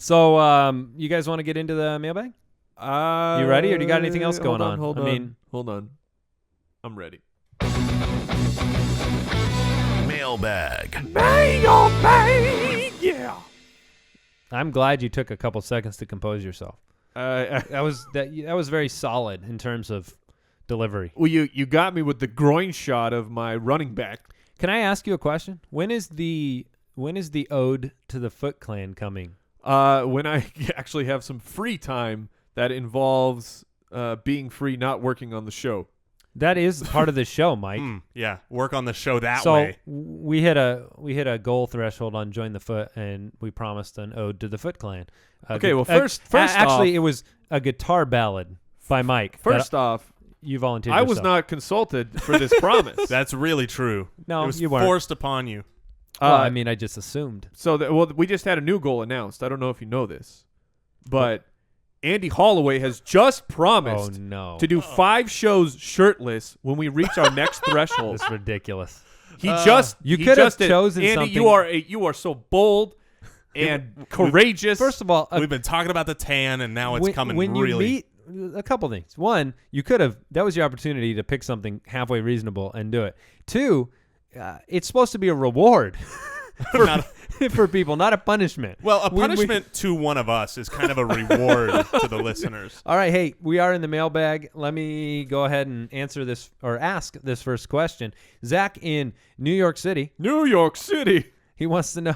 So, you guys want to get into the mailbag? You ready, or do you got anything else going on? Hold on. I'm ready. Mailbag. Yeah. I'm glad you took a couple seconds to compose yourself. That was very solid in terms of delivery. Well, you got me with the groin shot of my running back. Can I ask you a question? When is the ode to the Foot Clan coming? When I actually have some free time that involves being free, not working on the show. That is part of the show, Mike. Yeah, work on the show that so way. we hit a goal threshold on Join the Foot, and we promised an ode to the Foot Clan. Okay, well, first actually, off, it was a guitar ballad by Mike. First off, you volunteered. I yourself. was not consulted for this promise. That's really true. No, it was you weren't. forced upon you. Well, I mean, I just assumed. So, we just had a new goal announced. I don't know if you know this, but Andy Holloway has just promised to do 5 shows shirtless when we reach our next threshold. It's ridiculous. You could have chosen Andy, something. you are so bold and courageous. First of all, We've been talking about the tan, and now it's coming when really. You meet, a couple things. One, you could have. That was your opportunity to pick something halfway reasonable and do it. 2, it's supposed to be a reward for people, not a punishment. Well, a punishment to one of us is kind of a reward to the listeners. All right, hey, we are in the mailbag. Let me go ahead and answer this or ask this first question. Zach in New York City. New York City. He wants to know.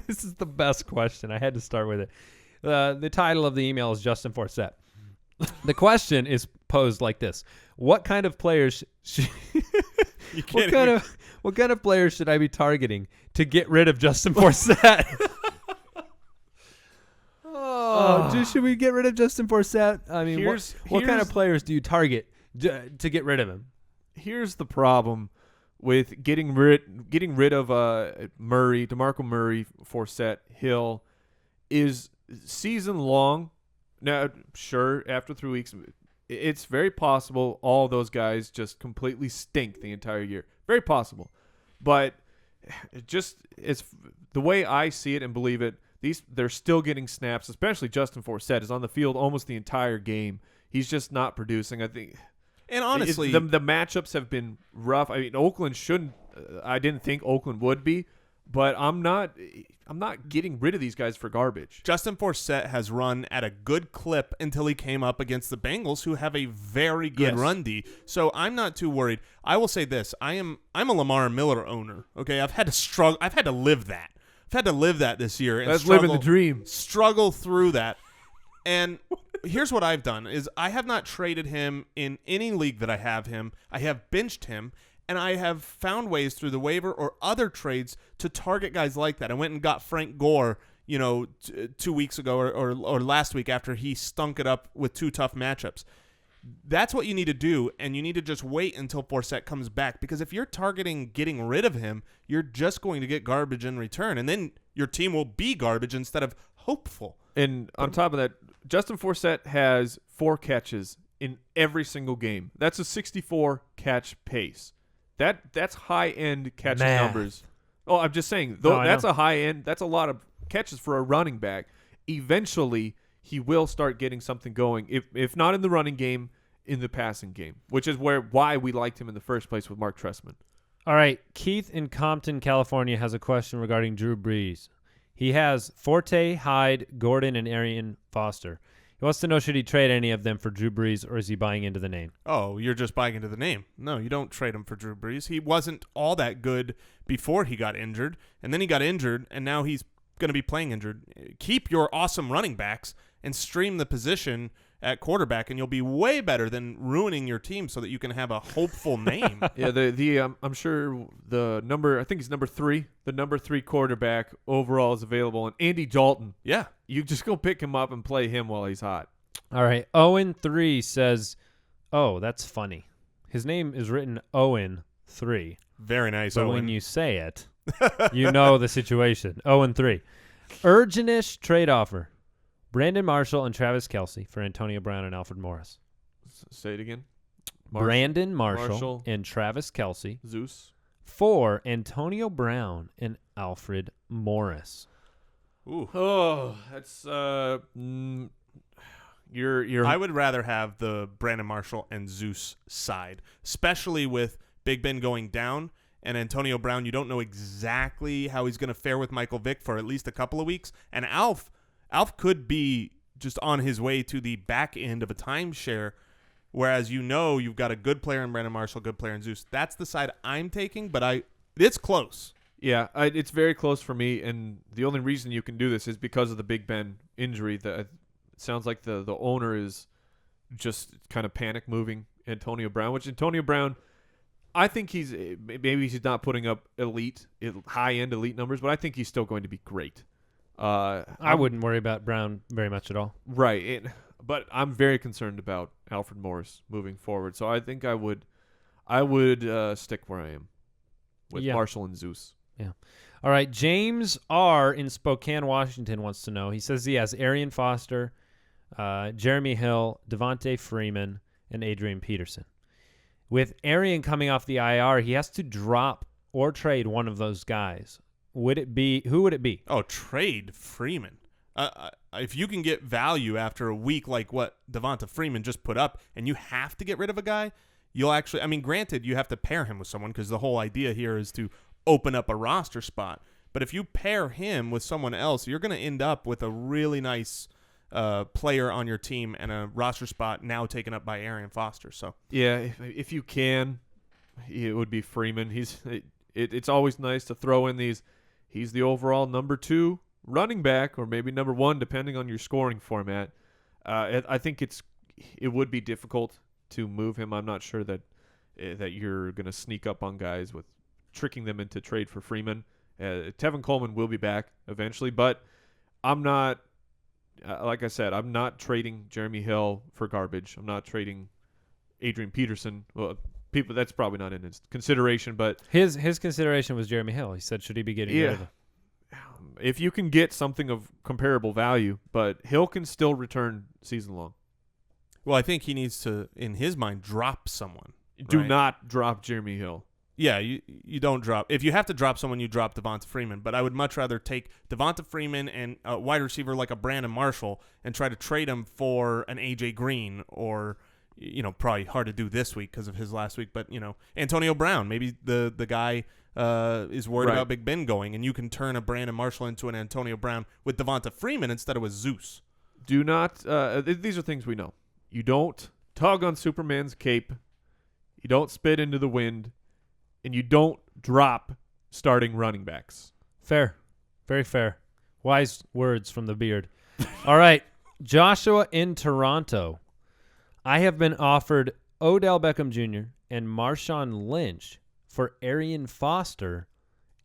This is the best question. I had to start with it. The title of the email is Justin Forsett. The question is posed like this: what kind of players? What kind of players should I be targeting to get rid of Justin Forsett? Should we get rid of Justin Forsett? I mean, what kind of players do you target to get rid of him? Here's the problem with getting rid of Murray, DeMarco Murray, Forsett, Hill, is season long. Now, sure, after 3 weeks, it's very possible all those guys just completely stink the entire year. Very possible. But it's the way I see it and believe it, they're still getting snaps, especially Justin Forsett is on the field almost the entire game. He's just not producing, I think. And honestly, the matchups have been rough. I mean, Oakland shouldn't I didn't think Oakland would be, but I'm not getting rid of these guys for garbage. Justin Forsett has run at a good clip until he came up against the Bengals, who have a very good run D. So I'm not too worried. I will say this: I'm a Lamar Miller owner. Okay, I've had to struggle. I've had to live that. I've had to live that this year. And That's living the dream. Struggle through that. And here's what I've done: is I have not traded him in any league that I have him. I have benched him. And I have found ways through the waiver or other trades to target guys like that. I went and got Frank Gore, 2 weeks ago or last week after he stunk it up with 2 tough matchups. That's what you need to do, and you need to just wait until Forsett comes back, because if you're targeting getting rid of him, you're just going to get garbage in return, and then your team will be garbage instead of hopeful. And on top of that, Justin Forsett has 4 catches in every single game. That's a 64 catch pace. That's high-end catching numbers. Oh, I'm just saying, that's a high-end. That's a lot of catches for a running back. Eventually, he will start getting something going, if not in the running game, in the passing game, which is why we liked him in the first place with Mark Trestman. All right, Keith in Compton, California, has a question regarding Drew Brees. He has Forte, Hyde, Gordon, and Arian Foster. He wants to know, should he trade any of them for Drew Brees, or is he buying into the name? Oh, you're just buying into the name. No, you don't trade him for Drew Brees. He wasn't all that good before he got injured, and then he got injured, and now he's going to be playing injured. Keep your awesome running backs and stream the position at quarterback, and you'll be way better than ruining your team so that you can have a hopeful name. Yeah, I'm sure I think he's number 3. The number 3 quarterback overall is available, and Andy Dalton. Yeah. You just go pick him up and play him while he's hot. All right, Owen 3 says, oh, that's funny. His name is written Owen 3. Very nice, but Owen. when you say it, you know the situation. Owen 3. Urgentish trade offer. Brandon Marshall and Travis Kelce for Antonio Brown and Alfred Morris. Say it again. Brandon Marshall and Travis Kelce. Zeus. For Antonio Brown and Alfred Morris. Ooh. Oh, that's you're. I would rather have the Brandon Marshall and Zeus side, especially with Big Ben going down and Antonio Brown. You don't know exactly how he's going to fare with Michael Vick for at least a couple of weeks. And Alf could be just on his way to the back end of a timeshare, whereas you've got a good player in Brandon Marshall, good player in Zeus. That's the side I'm taking, but it's close. Yeah, it's very close for me, and the only reason you can do this is because of the Big Ben injury. It sounds like the owner is just kind of panic moving Antonio Brown, which Antonio Brown, I think maybe he's not putting up high-end elite numbers, but I think he's still going to be great. I wouldn't worry about Brown very much at all. Right, but I'm very concerned about Alfred Morris moving forward, so I think I would stick where I am with Marshall and Zeus. Yeah. All right. James R. in Spokane, Washington wants to know. He says he has Arian Foster, Jeremy Hill, Devonta Freeman, and Adrian Peterson. With Arian coming off the IR, he has to drop or trade one of those guys. Who would it be? Oh, trade Freeman. If you can get value after a week like what Devonta Freeman just put up, and you have to get rid of a guy, you'll actually. I mean, granted, you have to pair him with someone because the whole idea here is to open up a roster spot. But if you pair him with someone else, you're going to end up with a really nice player on your team and a roster spot now taken up by Arian Foster. So yeah, if you can, it would be Freeman. It's always nice to throw in these. He's the overall number 2 running back, or maybe number 1, depending on your scoring format. I think it would be difficult to move him. I'm not sure that you're going to sneak up on guys with tricking them into trade for Freeman. Tevin Coleman will be back eventually, but I'm not, like I said, I'm not trading Jeremy Hill for garbage. I'm not trading Adrian Peterson. Well, that's probably not in his consideration, but his consideration was Jeremy Hill. He said, should he be getting rid of him? If you can get something of comparable value, but Hill can still return season long. Well, I think he needs to, in his mind, drop someone. Do not drop Jeremy Hill. Yeah, you don't drop. If you have to drop someone, you drop Devonta Freeman. But I would much rather take Devonta Freeman and a wide receiver like a Brandon Marshall and try to trade him for an A.J. Green or, probably hard to do this week because of his last week. But, Antonio Brown. Maybe the guy is worried about Big Ben going, and you can turn a Brandon Marshall into an Antonio Brown with Devonta Freeman instead of with Zeus. Do not these are things we know. You don't tug on Superman's cape. You don't spit into the wind. And you don't drop starting running backs. Fair. Very fair. Wise words from the beard. All right. Joshua in Toronto. I have been offered Odell Beckham Jr. and Marshawn Lynch for Arian Foster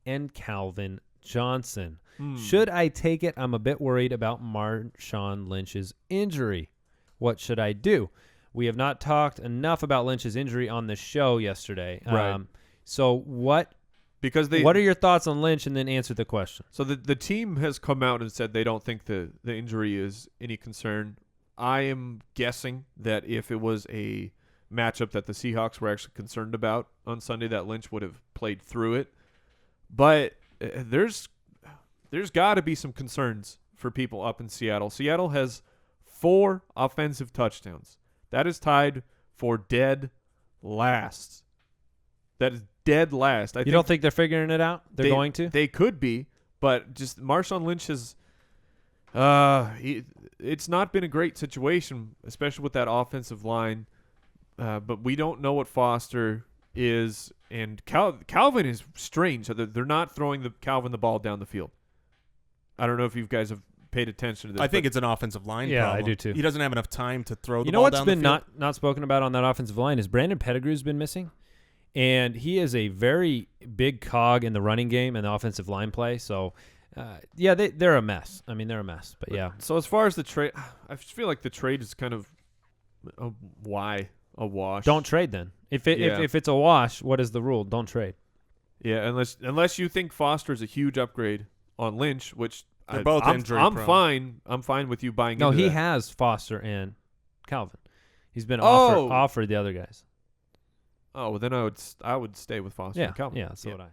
and Calvin Johnson. Should I take it? I'm a bit worried about Marshawn Lynch's injury. What should I do? We have not talked enough about Lynch's injury on the show yesterday. Right. So what are your thoughts on Lynch, and then answer the question? So the team has come out and said they don't think the injury is any concern. I am guessing that if it was a matchup that the Seahawks were actually concerned about on Sunday, that Lynch would have played through it. But there's got to be some concerns for people up in Seattle. Seattle has 4 offensive touchdowns. That is tied for dead last. That is dead last. You don't think they're figuring it out? They're going to? They could be, but just Marshawn Lynch has it's not been a great situation, especially with that offensive line. But we don't know what Foster is, and Calvin is strange. They're not throwing Calvin the ball down the field. I don't know if you guys have paid attention to this. I think it's an offensive line problem. Yeah, I do too. He doesn't have enough time to throw the ball ball down the field. field. You know what's been not spoken about on that offensive line is Brandon Pettigrew's been missing. And he is a very big cog in the running game and the offensive line play. So, they're a mess. I mean, they're a mess. But, yeah. So, as far as the trade, I feel like the trade is kind of a wash. Don't trade then. If it's a wash, what is the rule? Don't trade. Yeah, unless you think Foster is a huge upgrade on Lynch, which they're both injury prone. I'm fine with you buying into that. No, he has Foster and Calvin. He's been offered the other guys. Oh, well, then I would stay with Foster and Calvin. Yeah, that's what I